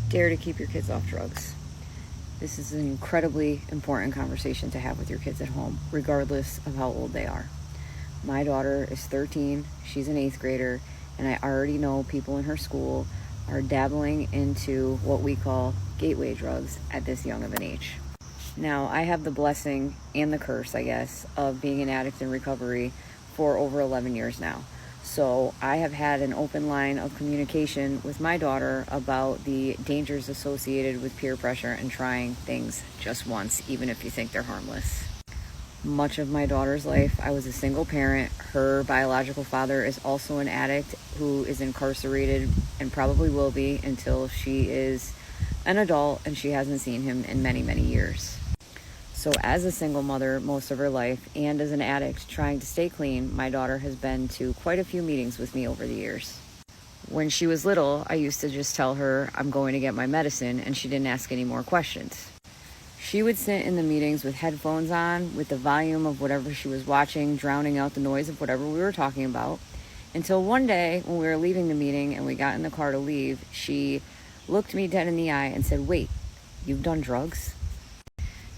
Dare to keep your kids off drugs. This is an incredibly important conversation to have with your kids at home, regardless of how old they are. My daughter is 13, she's an 8th grader, and I already know people in her school are dabbling into what we call gateway drugs at this young of an age. Now, I have the blessing and the curse, I guess, of being an addict in recovery for over 11 years now. So I have had an open line of communication with my daughter about the dangers associated with peer pressure and trying things just once, even if you think they're harmless. Much of my daughter's life, I was a single parent. Her biological father is also an addict who is incarcerated and probably will be until she is an adult, and she hasn't seen him in many, many years. So as a single mother most of her life and as an addict trying to stay clean, my daughter has been to quite a few meetings with me over the years. When she was little, I used to just tell her I'm going to get my medicine, and she didn't ask any more questions. She would sit in the meetings with headphones on, with the volume of whatever she was watching, drowning out the noise of whatever we were talking about, until one day when we were leaving the meeting and we got in the car to leave, she looked me dead in the eye and said, "Wait, you've done drugs?"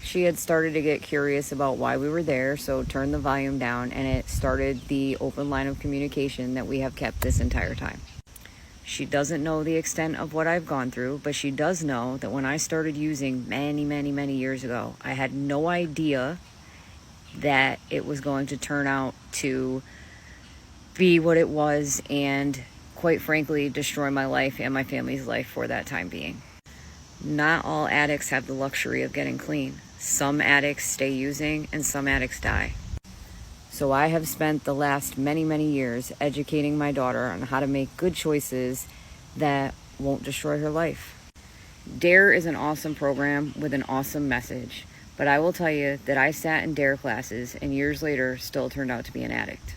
She had started to get curious about why we were there, so turned the volume down, and it started the open line of communication that we have kept this entire time. She doesn't know the extent of what I've gone through, but she does know that when I started using many, many, many years ago, I had no idea that it was going to turn out to be what it was and, quite frankly, destroy my life and my family's life for that time being. Not all addicts have the luxury of getting clean. Some addicts stay using and some addicts die. So I have spent the last many, many years educating my daughter on how to make good choices that won't destroy her life. D.A.R.E is an awesome program with an awesome message, but I will tell you that I sat in D.A.R.E classes and years later still turned out to be an addict.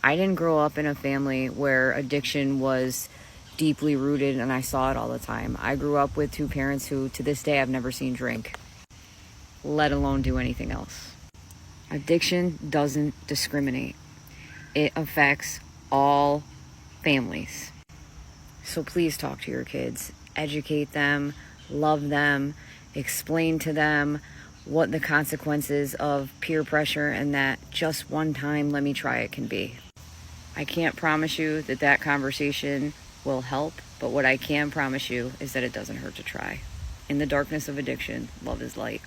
I didn't grow up in a family where addiction was deeply rooted and I saw it all the time. I grew up with two parents who to this day I've never seen drink, let alone do anything else. Addiction doesn't discriminate. It affects all families. So please talk to your kids, educate them, love them, explain to them what the consequences of peer pressure and that just one time let me try it can be. I can't promise you that that conversation will help, but what I can promise you is that it doesn't hurt to try. In the darkness of addiction, love is light.